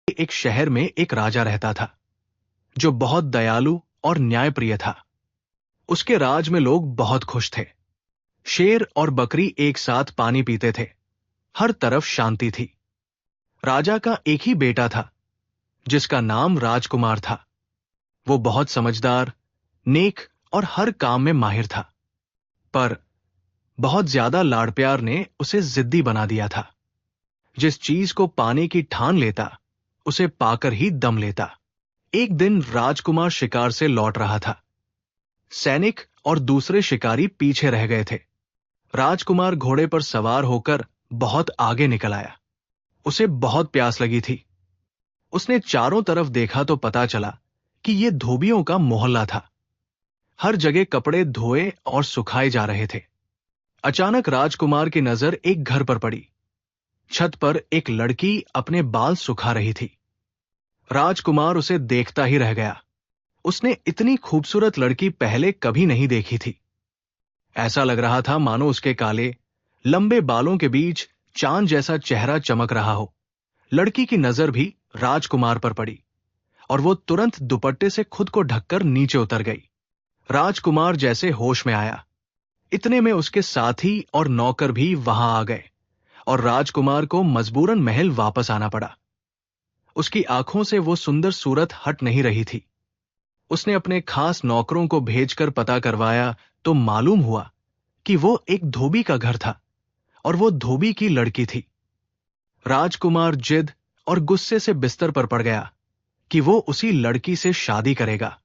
एक शहर में एक राजा रहता था जो बहुत दयालु और न्यायप्रिय था। उसके राज में लोग बहुत खुश थे। शेर और बकरी एक साथ पानी पीते थे। हर तरफ शांति थी। राजा का एक ही बेटा था जिसका नाम राजकुमार था। वो बहुत समझदार, नेक और हर काम में माहिर था। पर बहुत ज्यादा लाड़ प्यार ने उसे जिद्दी बना दिया था। जिस चीज को पाने की ठान लेता उसे पाकर ही दम लेता। एक दिन राजकुमार शिकार से लौट रहा था। सैनिक और दूसरे शिकारी पीछे रह गए थे। राजकुमार घोड़े पर सवार होकर बहुत आगे निकल आया। उसे बहुत प्यास लगी थी। उसने चारों तरफ देखा तो पता चला कि यह धोबियों का मोहल्ला था। हर जगह कपड़े धोए और सुखाए जा रहे थे। अचानक राजकुमार की नजर एक घर पर पड़ी। छत पर एक लड़की अपने बाल सुखा रही थी। राजकुमार उसे देखता ही रह गया। उसने इतनी खूबसूरत लड़की पहले कभी नहीं देखी थी। ऐसा लग रहा था मानो उसके काले, लंबे बालों के बीच चांद जैसा चेहरा चमक रहा हो। लड़की की नजर भी राजकुमार पर पड़ी और वो तुरंत दुपट्टे से खुद को ढककर नीचे उतर गई। राजकुमार जैसे होश में आया, इतने में उसके साथी और नौकर भी वहां आ गए और राजकुमार को मजबूरन महल वापस आना पड़ा। उसकी आंखों से वो सुंदर सूरत हट नहीं रही थी। उसने अपने खास नौकरों को भेजकर पता करवाया तो मालूम हुआ कि वो एक धोबी का घर था और वो धोबी की लड़की थी। राजकुमार जिद और गुस्से से बिस्तर पर पड़ गया कि वो उसी लड़की से शादी करेगा,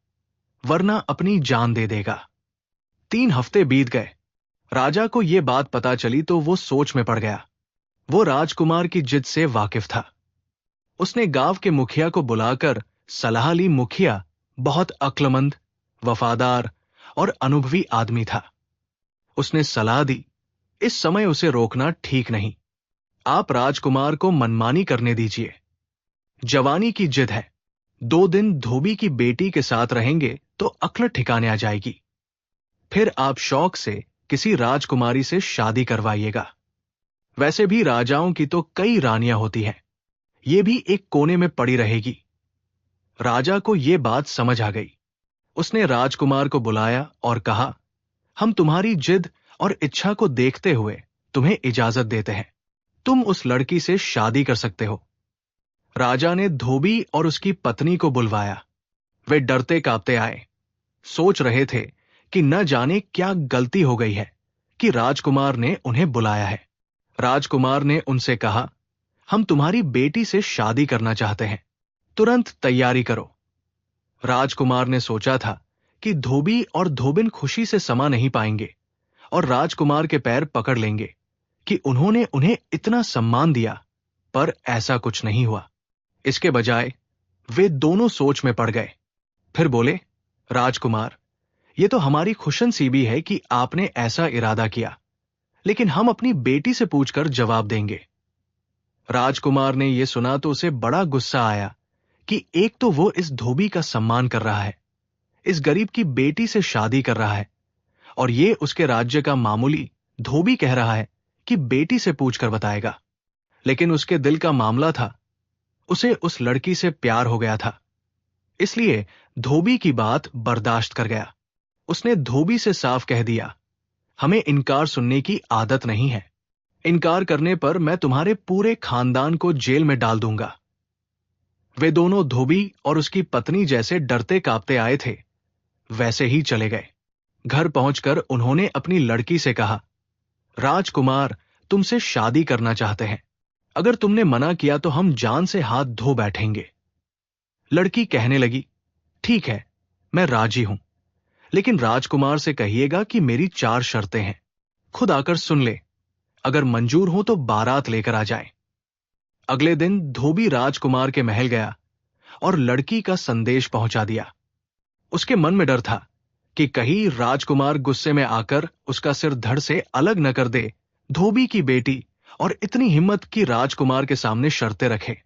वरना अपनी जान दे देगा। 3 हफ्ते बीत गए। राजा को यह बात पता चली तो वो सोच में पड़ गया। वो राजकुमार की जिद से वाकिफ था। उसने गांव के मुखिया को बुलाकर सलाह ली। मुखिया बहुत अक्लमंद, वफादार और अनुभवी आदमी था। उसने सलाह दी, इस समय उसे रोकना ठीक नहीं। आप राजकुमार को मनमानी करने दीजिए। जवानी की जिद है। 2 दिन धोबी की बेटी के साथ रहेंगे तो अक्ल ठिकाने आ जाएगी। फिर आप शौक से किसी राजकुमारी से शादी करवाइएगा। वैसे भी राजाओं की तो कई रानियां होती हैं, ये भी एक कोने में पड़ी रहेगी। राजा को यह बात समझ आ गई। उसने राजकुमार को बुलाया और कहा, हम तुम्हारी जिद और इच्छा को देखते हुए तुम्हें इजाजत देते हैं। तुम उस लड़की से शादी कर सकते हो। राजा ने धोबी और उसकी पत्नी को बुलवाया। वे डरते कांपते आए। सोच रहे थे कि न जाने क्या गलती हो गई है कि राजकुमार ने उन्हें बुलाया है। राजकुमार ने उनसे कहा, हम तुम्हारी बेटी से शादी करना चाहते हैं, तुरंत तैयारी करो। राजकुमार ने सोचा था कि धोबी और धोबिन खुशी से समा नहीं पाएंगे और राजकुमार के पैर पकड़ लेंगे कि उन्होंने उन्हें इतना सम्मान दिया, पर ऐसा कुछ नहीं हुआ। इसके बजाय वे दोनों सोच में पड़ गए। फिर बोले, राजकुमार, ये तो हमारी खुशनसीबी है कि आपने ऐसा इरादा किया, लेकिन हम अपनी बेटी से पूछकर जवाब देंगे। राजकुमार ने यह सुना तो उसे बड़ा गुस्सा आया कि एक तो वो इस धोबी का सम्मान कर रहा है, इस गरीब की बेटी से शादी कर रहा है, और ये उसके राज्य का मामूली धोबी कह रहा है कि बेटी से पूछकर बताएगा। लेकिन उसके दिल का मामला था, उसे उस लड़की से प्यार हो गया था, इसलिए धोबी की बात बर्दाश्त कर गया। उसने धोबी से साफ कह दिया, हमें इनकार सुनने की आदत नहीं है। इनकार करने पर मैं तुम्हारे पूरे खानदान को जेल में डाल दूंगा। वे दोनों धोबी और उसकी पत्नी जैसे डरते कांपते आए थे, वैसे ही चले गए। घर पहुंचकर उन्होंने अपनी लड़की से कहा, राजकुमार तुमसे शादी करना चाहते हैं। अगर तुमने मना किया तो हम जान से हाथ धो बैठेंगे। लड़की कहने लगी, ठीक है, मैं राजी हूं, लेकिन राजकुमार से कहिएगा कि मेरी 4 शर्तें हैं। खुद आकर सुन ले, अगर मंजूर हो तो बारात लेकर आ जाए। अगले दिन धोबी राजकुमार के महल गया और लड़की का संदेश पहुंचा दिया। उसके मन में डर था कि कहीं राजकुमार गुस्से में आकर उसका सिर धड़ से अलग न कर दे। धोबी की बेटी और इतनी हिम्मत कि राजकुमार के सामने शर्तें रखे।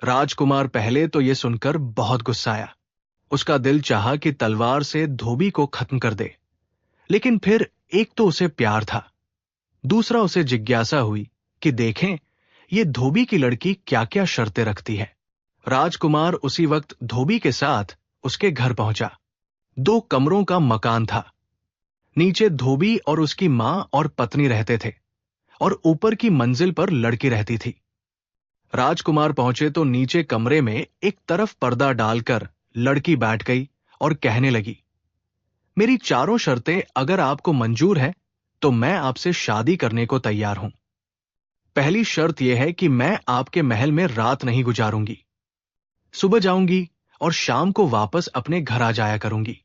राजकुमार पहले तो यह सुनकर बहुत गुस्साया। उसका दिल चाहा कि तलवार से धोबी को खत्म कर दे, लेकिन फिर एक तो उसे प्यार था, दूसरा उसे जिज्ञासा हुई कि देखें ये धोबी की लड़की क्या क्या शर्तें रखती है। राजकुमार उसी वक्त धोबी के साथ उसके घर पहुंचा। 2 कमरों का मकान था। नीचे धोबी और उसकी मां और पत्नी रहते थे और ऊपर की मंजिल पर लड़की रहती थी। राजकुमार पहुंचे तो नीचे कमरे में एक तरफ पर्दा डालकर लड़की बैठ गई और कहने लगी, मेरी चारों शर्तें अगर आपको मंजूर है तो मैं आपसे शादी करने को तैयार हूं। पहली शर्त यह है कि मैं आपके महल में रात नहीं गुजारूंगी। सुबह जाऊंगी और शाम को वापस अपने घर आ जाया करूंगी।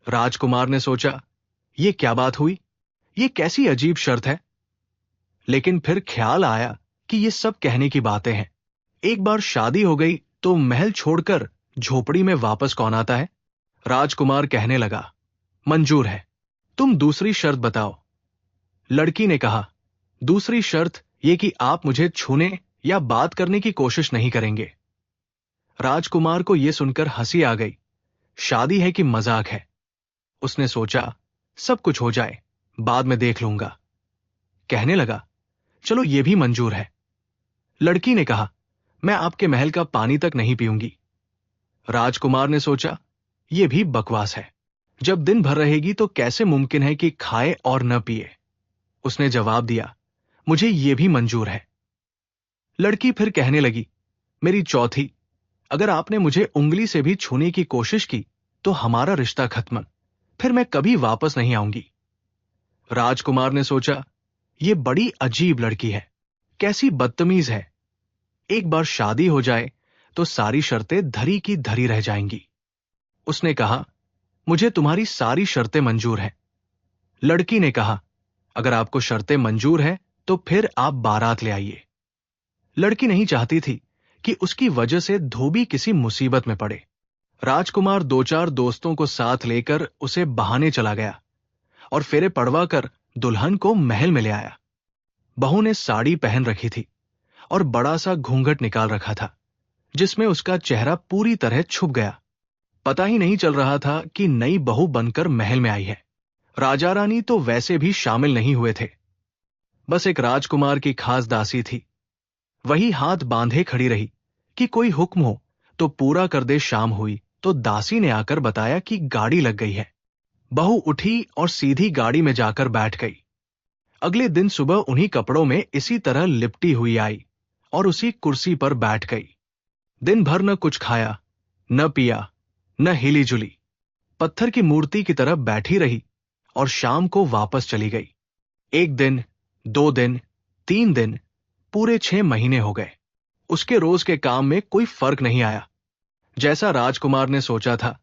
राजकुमार ने सोचा, ये क्या बात हुई? ये कैसी अजीब शर्त है? लेकिन फिर ख्याल आया कि ये सब कहने की बातें हैं। एक बार शादी हो गई तो महल छोड़कर झोपड़ी में वापस कौन आता है? राजकुमार कहने लगा, मंजूर है। तुम दूसरी शर्त बताओ। लड़की ने कहा, दूसरी शर्त यह कि आप मुझे छूने या बात करने की कोशिश नहीं करेंगे। राजकुमार को यह सुनकर हंसी आ गई। शादी है कि मजाक है? उसने सोचा, सब कुछ हो जाए, बाद में देख लूंगा। कहने लगा, चलो ये भी मंजूर है। लड़की ने कहा, मैं आपके महल का पानी तक नहीं पीऊंगी। राजकुमार ने सोचा, यह भी बकवास है। जब दिन भर रहेगी तो कैसे मुमकिन है कि खाए और न पिए? उसने जवाब दिया, मुझे यह भी मंजूर है। लड़की फिर कहने लगी, मेरी चौथी, अगर आपने मुझे उंगली से भी छूने की कोशिश की तो हमारा रिश्ता खत्म, फिर मैं कभी वापस नहीं आऊंगी। राजकुमार ने सोचा, यह बड़ी अजीब लड़की है, कैसी बदतमीज है। एक बार शादी हो जाए तो सारी शर्तें धरी की धरी रह जाएंगी। उसने कहा, मुझे तुम्हारी सारी शर्तें मंजूर हैं। लड़की ने कहा, अगर आपको शर्तें मंजूर हैं तो फिर आप बारात ले आइए। लड़की नहीं चाहती थी कि उसकी वजह से धोबी किसी मुसीबत में पड़े। राजकुमार 2-4 दोस्तों को साथ लेकर उसे बहाने चला गया और फेरे पड़वा कर दुल्हन को महल में ले आया। बहू ने साड़ी पहन रखी थी और बड़ा सा घूंघट निकाल रखा था, जिसमें उसका चेहरा पूरी तरह छुप गया। पता ही नहीं चल रहा था कि नई बहू बनकर महल में आई है। राजा रानी तो वैसे भी शामिल नहीं हुए थे। बस एक राजकुमार की खास दासी थी। वही हाथ बांधे खड़ी रही कि कोई हुक्म हो तो पूरा कर दे। शाम हुई तो दासी ने आकर बताया कि गाड़ी लग गई है। बहू उठी और सीधी गाड़ी में जाकर बैठ गई। अगले दिन सुबह उन्हीं कपड़ों में इसी तरह लिपटी हुई आई और उसी कुर्सी पर बैठ गई। दिन भर न कुछ खाया, न पिया, न हिली जुली, पत्थर की मूर्ति की तरह बैठी रही और शाम को वापस चली गई। 1 दिन, 2 दिन, 3 दिन, पूरे 6 महीने हो गए। उसके रोज के काम में कोई फर्क नहीं आया। जैसा राजकुमार ने सोचा था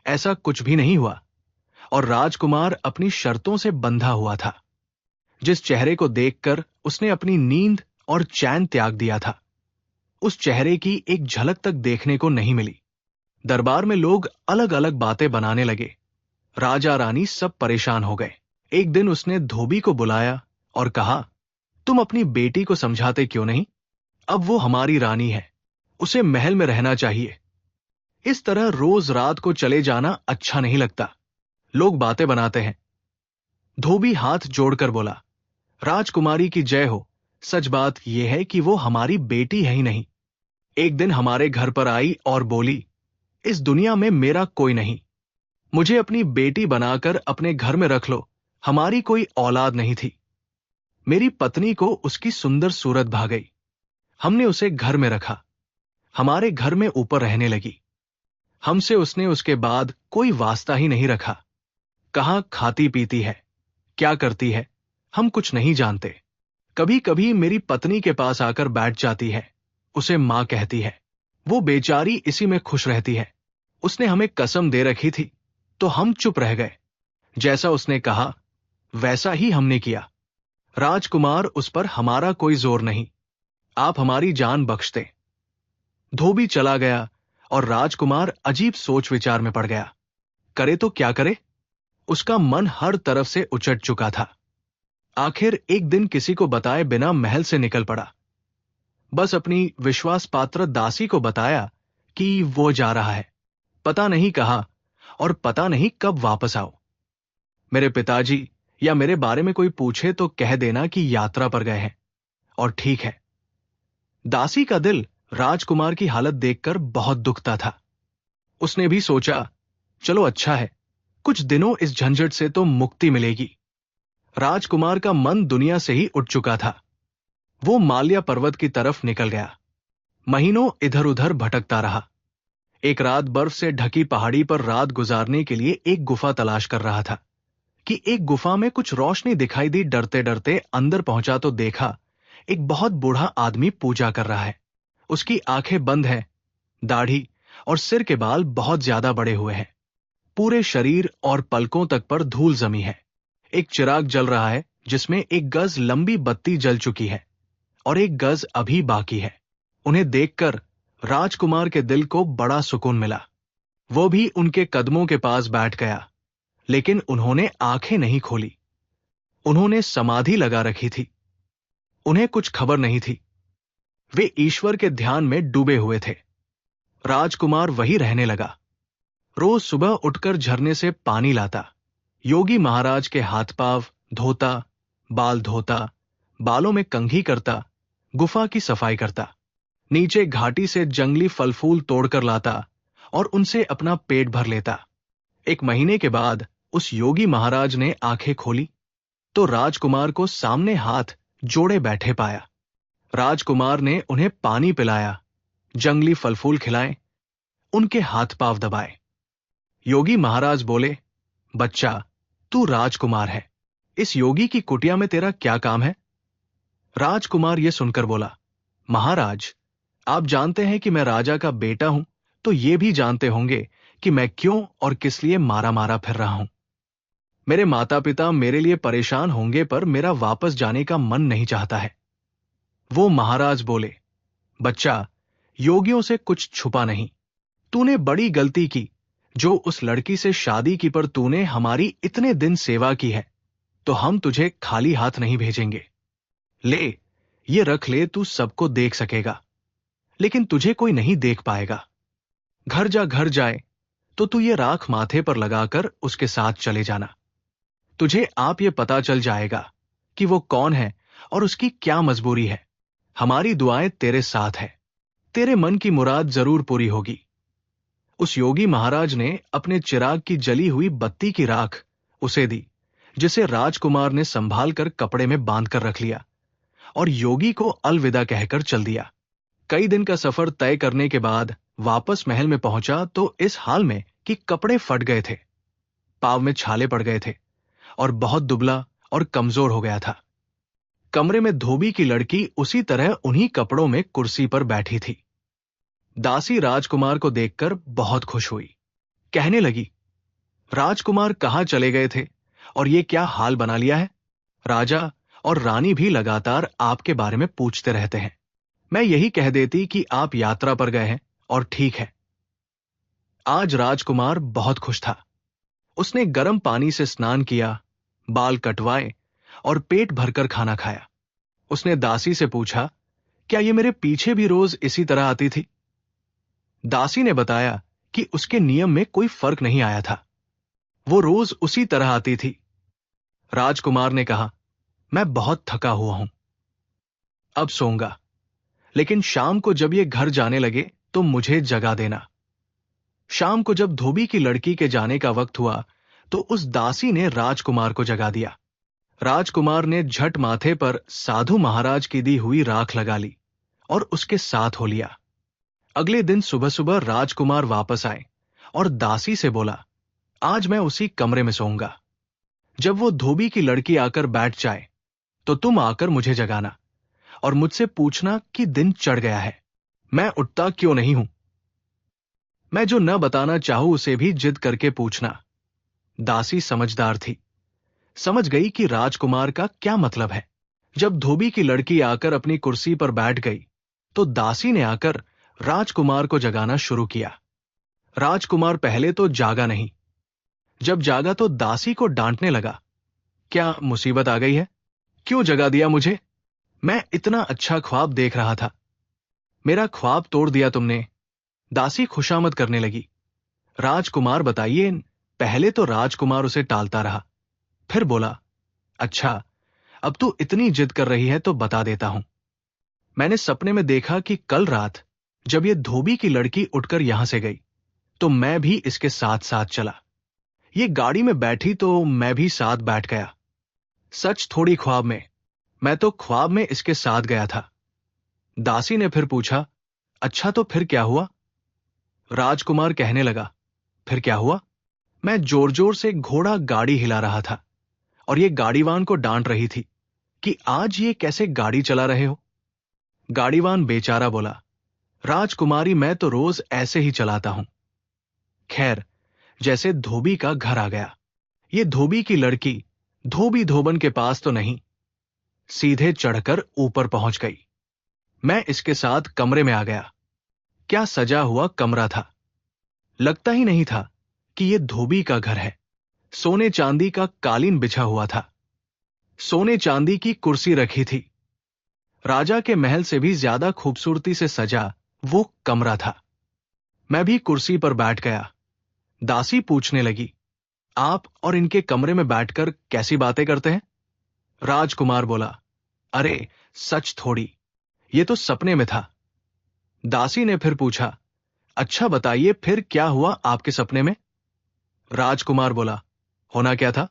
ऐसा कुछ भी नहीं हुआ और राजकुमार अपनी शर्तों से बंधा हुआ था। जिस चेहरे को देखकर उसने अपनी नींद और चैन त्याग दिया था, उस चेहरे की एक झलक तक देखने को नहीं मिली। दरबार में लोग अलग अलग बातें बनाने लगे। राजा रानी सब परेशान हो गए। एक दिन उसने धोबी को बुलाया और कहा, तुम अपनी बेटी को समझाते क्यों नहीं? अब वो हमारी रानी है, उसे महल में रहना चाहिए। इस तरह रोज रात को चले जाना अच्छा नहीं लगता। लोग बातें बनाते हैं। धोबी हाथ जोड़कर बोला, राजकुमारी की जय हो। सच बात यह है कि वो हमारी बेटी है ही नहीं। एक दिन हमारे घर पर आई और बोली, इस दुनिया में मेरा कोई नहीं, मुझे अपनी बेटी बनाकर अपने घर में रख लो। हमारी कोई औलाद नहीं थी। मेरी पत्नी को उसकी सुंदर सूरत भा गई। हमने उसे घर में रखा, हमारे घर में ऊपर रहने लगी। हमसे उसने उसके बाद कोई वास्ता ही नहीं रखा। कहाँ खाती पीती है, क्या करती है, हम कुछ नहीं जानते। कभी कभी मेरी पत्नी के पास आकर बैठ जाती है, उसे मां कहती है। वो बेचारी इसी में खुश रहती है। उसने हमें कसम दे रखी थी तो हम चुप रह गए। जैसा उसने कहा वैसा ही हमने किया। राजकुमार, उस पर हमारा कोई जोर नहीं, आप हमारी जान बख्श दे। धोबी चला गया और राजकुमार अजीब सोच विचार में पड़ गया। करे तो क्या करे? उसका मन हर तरफ से उचट चुका था। आखिर एक दिन किसी को बताए बिना महल से निकल पड़ा। बस अपनी विश्वास पात्र दासी को बताया कि वो जा रहा है, पता नहीं कहा और पता नहीं कब वापस आओ। मेरे पिताजी या मेरे बारे में कोई पूछे तो कह देना कि यात्रा पर गए हैं। और ठीक है। दासी का दिल राजकुमार की हालत देखकर बहुत दुखता था। उसने भी सोचा, चलो अच्छा है, कुछ दिनों इस झंझट से तो मुक्ति मिलेगी। राजकुमार का मन दुनिया से ही उठ चुका था। वो माल्या पर्वत की तरफ निकल गया। महीनों इधर उधर भटकता रहा। एक रात बर्फ से ढकी पहाड़ी पर रात गुजारने के लिए एक गुफा तलाश कर रहा था कि एक गुफा में कुछ रोशनी दिखाई दी। डरते डरते अंदर पहुंचा तो देखा एक बहुत बूढ़ा आदमी पूजा कर रहा है। उसकी आंखें बंद हैं, दाढ़ी और सिर के बाल बहुत ज्यादा बड़े हुए हैं। पूरे शरीर और पलकों तक पर धूल जमी है। एक चिराग जल रहा है जिसमें 1 गज लंबी बत्ती जल चुकी है और 1 गज अभी बाकी है। उन्हें देखकर राजकुमार के दिल को बड़ा सुकून मिला। वो भी उनके कदमों के पास बैठ गया, लेकिन उन्होंने आंखें नहीं खोली। उन्होंने समाधि लगा रखी थी। उन्हें कुछ खबर नहीं थी। वे ईश्वर के ध्यान में डूबे हुए थे। राजकुमार वही रहने लगा। रोज सुबह उठकर झरने से पानी लाता, योगी महाराज के हाथ पांव धोता, बाल धोता, बालों में कंघी करता, गुफा की सफाई करता, नीचे घाटी से जंगली फल फूल तोड़कर लाता और उनसे अपना पेट भर लेता। 1 महीने के बाद उस योगी महाराज ने आंखें खोली तो राजकुमार को सामने हाथ जोड़े बैठे पाया। राजकुमार ने उन्हें पानी पिलाया, जंगली फल फूल खिलाए, उनके हाथ पांव दबाए। योगी महाराज बोले, बच्चा, तू राजकुमार है। इस योगी की कुटिया में तेरा क्या काम है? राजकुमार यह सुनकर बोला, महाराज, आप जानते हैं कि मैं राजा का बेटा हूं, तो ये भी जानते होंगे कि मैं क्यों और किस लिए मारा मारा फिर रहा हूं। मेरे माता पिता मेरे लिए परेशान होंगे, पर मेरा वापस जाने का मन नहीं चाहता है। वो महाराज बोले, बच्चा, योगियों से कुछ छुपा नहीं। तूने बड़ी गलती की जो उस लड़की से शादी की, पर तूने हमारी इतने दिन सेवा की है, तो हम तुझे खाली हाथ नहीं भेजेंगे। ले, ये रख ले, तू सबको देख सकेगा, लेकिन तुझे कोई नहीं देख पाएगा। घर जाए तो तू ये राख माथे पर लगाकर उसके साथ चले जाना। तुझे आप ये पता चल जाएगा कि वो कौन है और उसकी क्या मजबूरी है। हमारी दुआएं तेरे साथ है। तेरे मन की मुराद जरूर पूरी होगी। उस योगी महाराज ने अपने चिराग की जली हुई बत्ती की राख उसे दी, जिसे राजकुमार ने संभाल कर कपड़े में बांध कर रख लिया और योगी को अलविदा कहकर चल दिया। कई दिन का सफर तय करने के बाद वापस महल में पहुंचा तो इस हाल में कि कपड़े फट गए थे, पांव में छाले पड़ गए थे और बहुत दुबला और कमजोर हो गया था। कमरे में धोबी की लड़की उसी तरह उन्हीं कपड़ों में कुर्सी पर बैठी थी। दासी राजकुमार को देखकर बहुत खुश हुई। कहने लगी, राजकुमार कहाँ चले गए थे और ये क्या हाल बना लिया है? राजा और रानी भी लगातार आपके बारे में पूछते रहते हैं। मैं यही कह देती कि आप यात्रा पर गए हैं और ठीक है। आज राजकुमार बहुत खुश था। उसने गर्म पानी से स्नान किया, बाल कटवाए और पेट भरकर खाना खाया। उसने दासी से पूछा, क्या ये मेरे पीछे भी रोज इसी तरह आती थी? दासी ने बताया कि उसके नियम में कोई फर्क नहीं आया था। वो रोज उसी तरह आती थी। राजकुमार ने कहा, मैं बहुत थका हुआ हूं, अब सोऊंगा, लेकिन शाम को जब ये घर जाने लगे तो मुझे जगा देना। शाम को जब धोबी की लड़की के जाने का वक्त हुआ तो उस दासी ने राजकुमार को जगा दिया। राजकुमार ने झट माथे पर साधु महाराज की दी हुई राख लगा ली और उसके साथ हो लिया। अगले दिन सुबह सुबह राजकुमार वापस आए और दासी से बोला, आज मैं उसी कमरे में सोऊंगा। जब वो धोबी की लड़की आकर बैठ जाए तो तुम आकर मुझे जगाना और मुझसे पूछना कि दिन चढ़ गया है, मैं उठता क्यों नहीं हूं। मैं जो न बताना चाहूं उसे भी जिद करके पूछना। दासी समझदार थी, समझ गई कि राजकुमार का क्या मतलब है। जब धोबी की लड़की आकर अपनी कुर्सी पर बैठ गई तो दासी ने आकर राजकुमार को जगाना शुरू किया। राजकुमार पहले तो जागा नहीं। जब जागा तो दासी को डांटने लगा, क्या मुसीबत आ गई है? क्यों जगा दिया मुझे? मैं इतना अच्छा ख्वाब देख रहा था, मेरा ख्वाब तोड़ दिया तुमने। दासी खुशामद करने लगी। राजकुमार बताइए। पहले तो राजकुमार उसे टालता रहा, फिर बोला, अच्छा, अब तू इतनी जिद कर रही है तो बता देता हूं। मैंने सपने में देखा कि कल रात जब ये धोबी की लड़की उठकर यहां से गई तो मैं भी इसके साथ साथ चला। ये गाड़ी में बैठी तो मैं भी साथ बैठ गया। सच थोड़ी ख्वाब में, मैं तो ख्वाब में इसके साथ गया था। दासी ने फिर पूछा, अच्छा तो फिर क्या हुआ? राजकुमार कहने लगा, फिर क्या हुआ? मैं जोर जोर से घोड़ा गाड़ी हिला रहा था और ये गाड़ीवान को डांट रही थी कि आज ये कैसे गाड़ी चला रहे हो। गाड़ीवान बेचारा बोला, राजकुमारी मैं तो रोज ऐसे ही चलाता हूं। खैर, जैसे धोबी का घर आ गया, ये धोबी की लड़की धोबी धोबन के पास तो नहीं, सीधे चढ़कर ऊपर पहुंच गई। मैं इसके साथ कमरे में आ गया। क्या सजा हुआ कमरा था! लगता ही नहीं था कि यह धोबी का घर है। सोने चांदी का कालीन बिछा हुआ था, सोने चांदी की कुर्सी रखी थी। राजा के महल से भी ज्यादा खूबसूरती से सजा वो कमरा था। मैं भी कुर्सी पर बैठ गया। दासी पूछने लगी, आप और इनके कमरे में बैठकर कैसी बातें करते हैं? राजकुमार बोला, अरे सच थोड़ी, ये तो सपने में था। दासी ने फिर पूछा, अच्छा बताइए फिर क्या हुआ आपके सपने में? राजकुमार बोला, होना क्या था?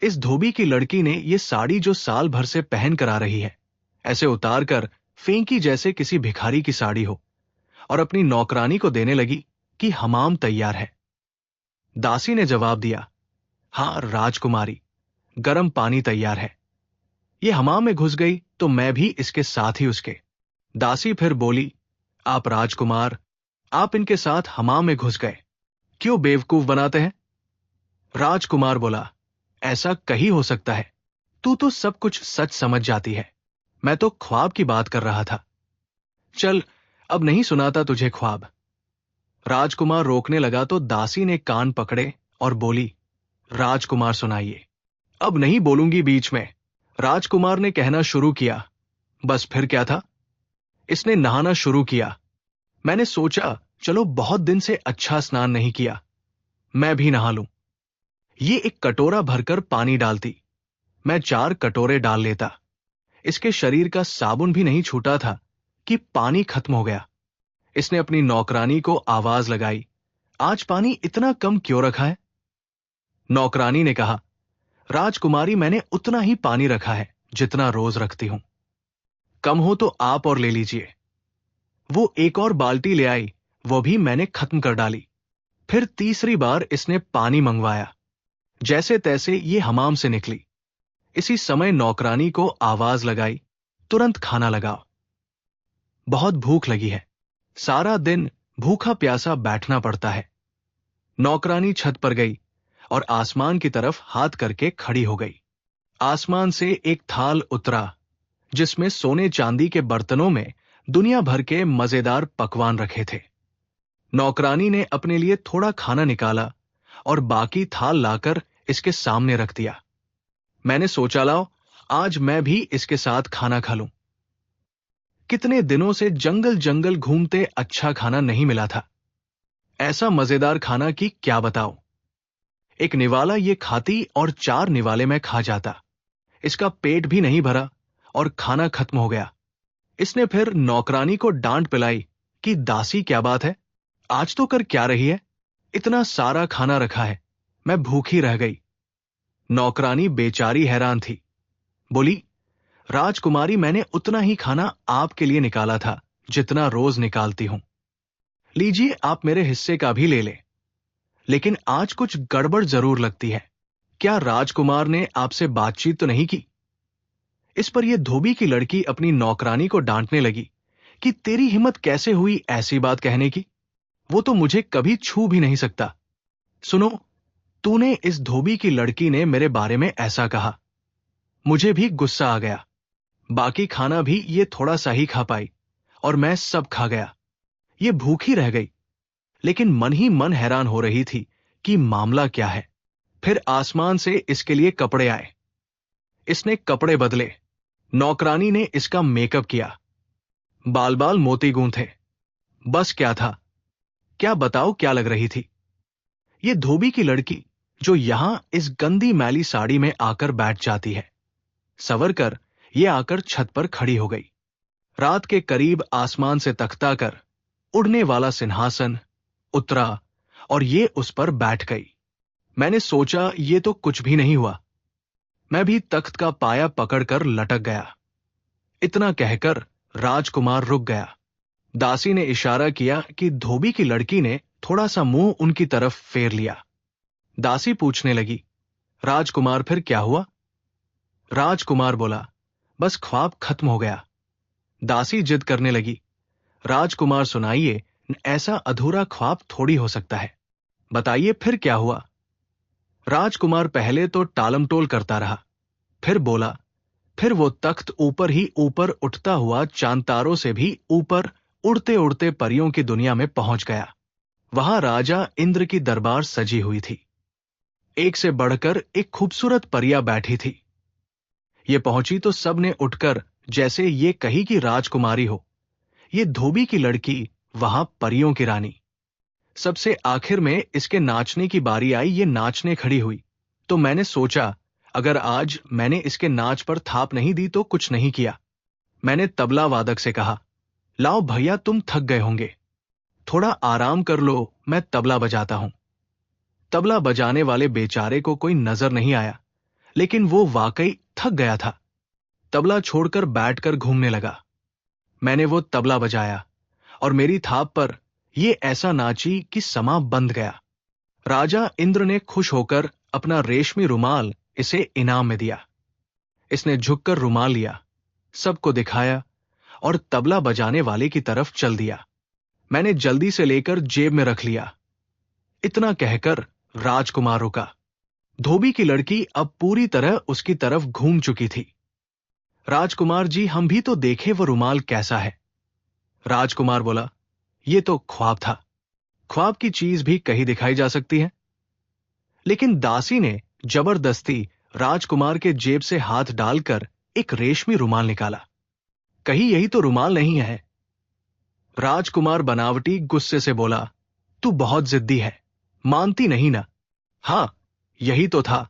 इस धोबी की लड़की ने ये साड़ी जो साल भर से पहन कर आ रही है, ऐसे उतार कर फेंकी जैसे किसी भिखारी की साड़ी हो, और अपनी नौकरानी को देने लगी कि हमाम तैयार है। दासी ने जवाब दिया, हाँ राजकुमारी, गर्म पानी तैयार है। ये हमाम में घुस गई तो मैं भी इसके साथ ही उसके। दासी फिर बोली, आप राजकुमार, आप इनके साथ हमाम में घुस गए, क्यों बेवकूफ बनाते हैं? राजकुमार बोला, ऐसा कहीं हो सकता है, तू तो सब कुछ सच समझ जाती है, मैं तो ख्वाब की बात कर रहा था। चल, अब नहीं सुनाता तुझे ख्वाब। राजकुमार रोकने लगा तो दासी ने कान पकड़े और बोली, राजकुमार सुनाइए। अब नहीं बोलूंगी बीच में। राजकुमार ने कहना शुरू किया। बस फिर क्या था, इसने नहाना शुरू किया। मैंने सोचा चलो बहुत दिन से अच्छा स्नान नहीं किया, मैं भी नहा लूं। ये एक कटोरा भरकर पानी डालती, मैं 4 कटोरे डाल लेता। इसके शरीर का साबुन भी नहीं छूटा था कि पानी खत्म हो गया। इसने अपनी नौकरानी को आवाज लगाई, आज पानी इतना कम क्यों रखा है? नौकरानी ने कहा, राजकुमारी मैंने उतना ही पानी रखा है जितना रोज रखती हूं, कम हो तो आप और ले लीजिए। वो एक और बाल्टी ले आई, वो भी मैंने खत्म कर डाली। फिर तीसरी बार इसने पानी मंगवाया। जैसे तैसे ये हमाम से निकली। इसी समय नौकरानी को आवाज लगाई, तुरंत खाना लगाओ, बहुत भूख लगी है। सारा दिन भूखा प्यासा बैठना पड़ता है। नौकरानी छत पर गई और आसमान की तरफ हाथ करके खड़ी हो गई। आसमान से एक थाल उतरा जिसमें सोने चांदी के बर्तनों में दुनिया भर के मजेदार पकवान रखे थे। नौकरानी ने अपने लिए थोड़ा खाना निकाला और बाकी थाल लाकर इसके सामने रख दिया। मैंने सोचा लाओ, आज मैं भी इसके साथ खाना खा लूं। कितने दिनों से जंगल जंगल घूमते अच्छा खाना नहीं मिला था। ऐसा मजेदार खाना कि क्या बताऊं। एक निवाला ये खाती और 4 निवाले में खा जाता। इसका पेट भी नहीं भरा और खाना खत्म हो गया। इसने फिर नौकरानी को डांट पिलाई कि दासी क्या बात है, आज तो कर क्या रही है, इतना सारा खाना रखा है, मैं भूखी रह गई। नौकरानी बेचारी हैरान थी, बोली, राजकुमारी मैंने उतना ही खाना आपके लिए निकाला था जितना रोज निकालती हूं, लीजिए आप मेरे हिस्से का भी ले ले। लेकिन आज कुछ गड़बड़ जरूर लगती है, क्या राजकुमार ने आपसे बातचीत तो नहीं की? इस पर यह धोबी की लड़की अपनी नौकरानी को डांटने लगी कि तेरी हिम्मत कैसे हुई ऐसी बात कहने की, वो तो मुझे कभी छू भी नहीं सकता। सुनो, तूने इस धोबी की लड़की ने मेरे बारे में ऐसा कहा, मुझे भी गुस्सा आ गया। बाकी खाना भी ये थोड़ा सा ही खा पाई और मैं सब खा गया। ये भूखी रह गई, लेकिन मन ही मन हैरान हो रही थी कि मामला क्या है। फिर आसमान से इसके लिए कपड़े आए। इसने कपड़े बदले। नौकरानी ने इसका मेकअप किया, बाल बाल मोती गूंथे। बस क्या था, क्या बताओ क्या लग रही थी। ये धोबी की लड़की जो यहां इस गंदी मैली साड़ी में आकर बैठ जाती है, सवर कर ये आकर छत पर खड़ी हो गई। रात के करीब आसमान से तकता कर उड़ने वाला सिंहासन उतरा और ये उस पर बैठ गई। मैंने सोचा ये तो कुछ भी नहीं हुआ। मैं भी तख्त का पाया पकड़कर लटक गया। इतना कहकर राजकुमार रुक गया। दासी ने इशारा किया कि धोबी की लड़की ने थोड़ा सा मुंह उनकी तरफ फेर लिया। दासी पूछने लगी, राजकुमार फिर क्या हुआ? राजकुमार बोला, बस ख्वाब खत्म हो गया। दासी जिद करने लगी, राजकुमार सुनाइए, ऐसा अधूरा ख्वाब थोड़ी हो सकता है, बताइए फिर क्या हुआ? राजकुमार पहले तो टालमटोल करता रहा, फिर बोला, फिर वो तख्त ऊपर ही ऊपर उठता हुआ चांतारों से भी ऊपर उड़ते उड़ते परियों की दुनिया में पहुंच गया। वहां राजा इंद्र की दरबार सजी हुई थी। एक से बढ़कर एक खूबसूरत परिया बैठी थी। ये पहुंची तो सबने उठकर जैसे ये कही कि राजकुमारी हो, ये धोबी की लड़की, वहां परियों की रानी। सबसे आखिर में इसके नाचने की बारी आई। ये नाचने खड़ी हुई तो मैंने सोचा अगर आज मैंने इसके नाच पर थाप नहीं दी तो कुछ नहीं किया। मैंने तबला वादक से कहा, लाओ भैया, तुम थक गए होंगे, थोड़ा आराम कर लो, मैं तबला बजाता हूं। तबला बजाने वाले बेचारे को कोई नजर नहीं आया, लेकिन वो वाकई थक गया था। तबला छोड़कर बैठकर घूमने लगा। मैंने वो तबला बजाया और मेरी थाप पर ये ऐसा नाची कि समा बंध गया। राजा इंद्र ने खुश होकर अपना रेशमी रुमाल इसे इनाम में दिया। इसने झुककर रुमाल लिया, सबको दिखाया और तबला बजाने वाले की तरफ चल दिया। मैंने जल्दी से लेकर जेब में रख लिया। इतना कहकर राजकुमार रुका। धोबी की लड़की अब पूरी तरह उसकी तरफ घूम चुकी थी। राजकुमार जी, हम भी तो देखे वो रुमाल कैसा है। राजकुमार बोला, ये तो ख्वाब था, ख्वाब की चीज भी कहीं दिखाई जा सकती है। लेकिन दासी ने जबरदस्ती राजकुमार के जेब से हाथ डालकर एक रेशमी रुमाल निकाला। कहीं यही तो रुमाल नहीं है। राजकुमार बनावटी गुस्से से बोला, तू बहुत जिद्दी है, मानती नहीं ना? हाँ, यही तो था,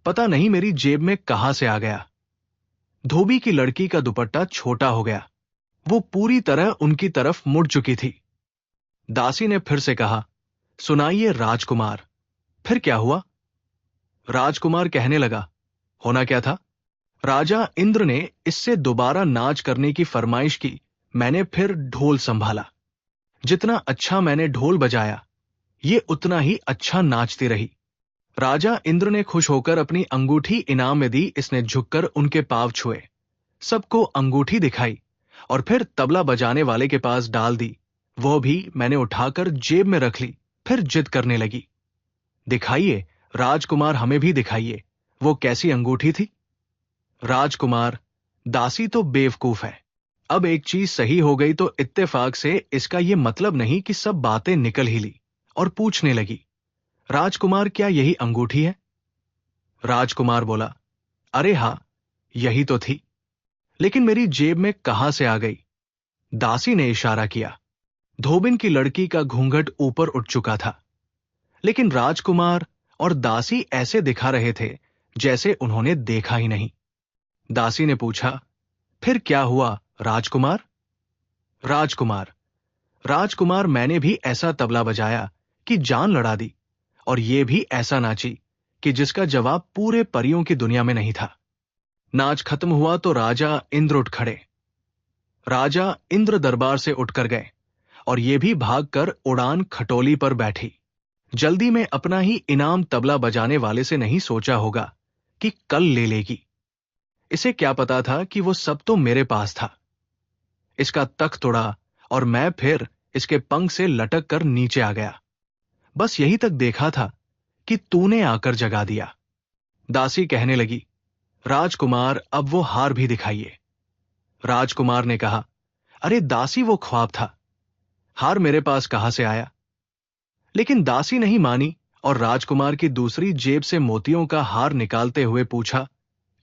पता नहीं मेरी जेब में कहां से आ गया। धोबी की लड़की का दुपट्टा छोटा हो गया, वो पूरी तरह उनकी तरफ मुड़ चुकी थी। दासी ने फिर से कहा, सुनाइए राजकुमार, फिर क्या हुआ? राजकुमार कहने लगा, होना क्या था? राजा इंद्र ने इससे दोबारा नाच करने की फरमाइश की। मैंने फिर ढोल संभाला। जितना अच्छा मैंने ढोल बजाया, ये उतना ही अच्छा नाचती रही। राजा इंद्र ने खुश होकर अपनी अंगूठी इनाम में दी। इसने झुककर उनके पांव छुए, सबको अंगूठी दिखाई और फिर तबला बजाने वाले के पास डाल दी। वो भी मैंने उठाकर जेब में रख ली। फिर जिद करने लगी, दिखाइए राजकुमार, हमें भी दिखाइए, वो कैसी अंगूठी थी। राजकुमार, दासी तो बेवकूफ है। अब एक चीज सही हो गई तो इत्तेफाक से इसका यह मतलब नहीं कि सब बातें निकल ही ली और पूछने लगी, राजकुमार क्या यही अंगूठी है? राजकुमार बोला, अरे हां, यही तो थी, लेकिन मेरी जेब में कहां से आ गई? दासी ने इशारा किया। धोबिन की लड़की का घूंघट ऊपर उठ चुका था, लेकिन राजकुमार और दासी ऐसे दिखा रहे थे जैसे उन्होंने देखा ही नहीं। दासी ने पूछा, फिर क्या हुआ राजकुमार? राजकुमार, राजकुमार, मैंने भी ऐसा तबला बजाया कि जान लड़ा दी, और ये भी ऐसा नाची कि जिसका जवाब पूरे परियों की दुनिया में नहीं था। नाच खत्म हुआ तो राजा इंद्र उठ खड़े। राजा इंद्र दरबार से उठकर गए और ये भी भागकर उड़ान खटोली पर बैठी। जल्दी में अपना ही इनाम तबला बजाने वाले से नहीं सोचा होगा कि कल ले लेगी। इसे क्या पता था कि वो सब तो मेरे पास था। इसका तख्त उड़ा और मैं फिर इसके पंख से लटक कर नीचे आ गया। बस यही तक देखा था कि तूने आकर जगा दिया। दासी कहने लगी, राजकुमार, अब वो हार भी दिखाइए। राजकुमार ने कहा, अरे दासी, वो ख्वाब था, हार मेरे पास कहां से आया? लेकिन दासी नहीं मानी और राजकुमार की दूसरी जेब से मोतियों का हार निकालते हुए पूछा,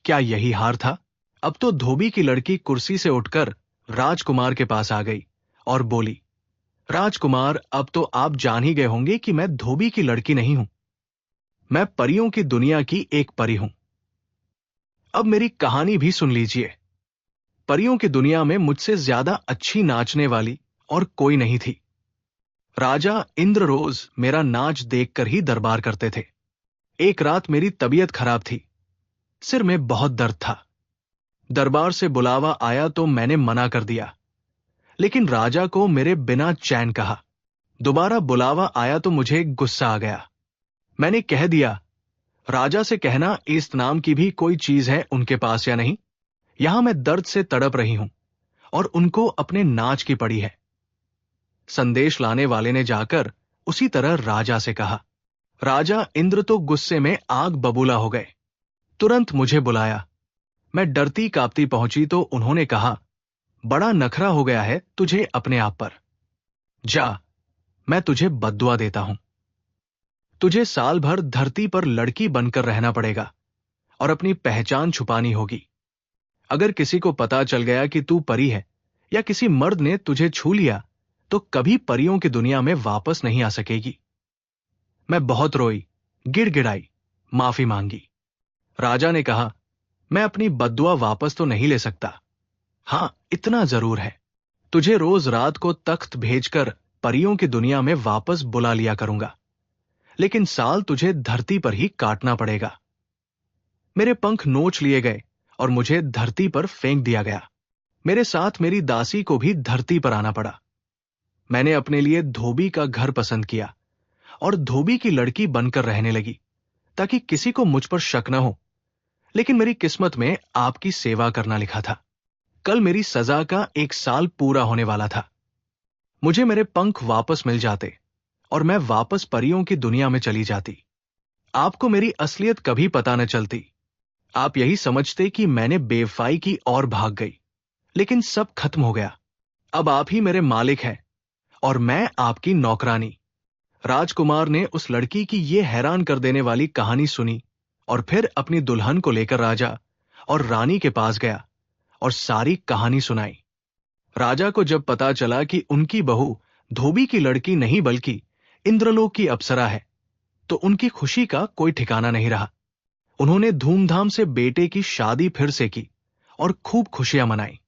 क्या यही हार था? अब तो धोबी की लड़की कुर्सी से उठकर राजकुमार के पास आ गई और बोली, राजकुमार, अब तो आप जान ही गए होंगे कि मैं धोबी की लड़की नहीं हूं, मैं परियों की दुनिया की एक परी हूं। अब मेरी कहानी भी सुन लीजिए। परियों की दुनिया में मुझसे ज्यादा अच्छी नाचने वाली और कोई नहीं थी। राजा इंद्र रोज मेरा नाच देखकर ही दरबार करते थे। एक रात मेरी तबीयत खराब थी, सिर में बहुत दर्द था। दरबार से बुलावा आया तो मैंने मना कर दिया, लेकिन राजा को मेरे बिना चैन कहा। दोबारा बुलावा आया तो मुझे गुस्सा आ गया। मैंने कह दिया, राजा से कहना इस नाम की भी कोई चीज है उनके पास या नहीं। यहां मैं दर्द से तड़प रही हूं और उनको अपने नाच की पड़ी है। संदेश लाने वाले ने जाकर उसी तरह राजा से कहा। राजा इंद्र तो गुस्से में आग बबूला हो गए। तुरंत मुझे बुलाया। मैं डरती कांपती पहुंची तो उन्होंने कहा, बड़ा नखरा हो गया है तुझे अपने आप पर। जा, मैं तुझे बद्दुआ देता हूं। तुझे साल भर धरती पर लड़की बनकर रहना पड़ेगा और अपनी पहचान छुपानी होगी। अगर किसी को पता चल गया कि तू परी है या किसी मर्द ने तुझे छू लिया तो कभी परियों की दुनिया में वापस नहीं आ सकेगी। मैं बहुत रोई, गिड़गिड़ाई, माफी मांगी। राजा ने कहा, मैं अपनी बद्दुआ वापस तो नहीं ले सकता। हां, इतना जरूर है, तुझे रोज रात को तख्त भेजकर परियों की दुनिया में वापस बुला लिया करूंगा, लेकिन साल तुझे धरती पर ही काटना पड़ेगा। मेरे पंख नोच लिए गए और मुझे धरती पर फेंक दिया गया। मेरे साथ मेरी दासी को भी धरती पर आना पड़ा। मैंने अपने लिए धोबी का घर पसंद किया और धोबी की लड़की बनकर रहने लगी, ताकि किसी को मुझ पर शक न हो। लेकिन मेरी किस्मत में आपकी सेवा करना लिखा था। कल मेरी सजा का 1 साल पूरा होने वाला था। मुझे मेरे पंख वापस मिल जाते और मैं वापस परियों की दुनिया में चली जाती। आपको मेरी असलियत कभी पता न चलती। आप यही समझते कि मैंने बेवफाई की और भाग गई, लेकिन सब खत्म हो गया। अब आप ही मेरे मालिक हैं और मैं आपकी नौकरानी। राजकुमार ने उस लड़की की ये हैरान कर देने वाली कहानी सुनी और फिर अपनी दुल्हन को लेकर राजा और रानी के पास गया और सारी कहानी सुनाई। राजा को जब पता चला कि उनकी बहू धोबी की लड़की नहीं बल्कि इंद्रलोक की अप्सरा है, तो उनकी खुशी का कोई ठिकाना नहीं रहा। उन्होंने धूमधाम से बेटे की शादी फिर से की और खूब खुशियां मनाई।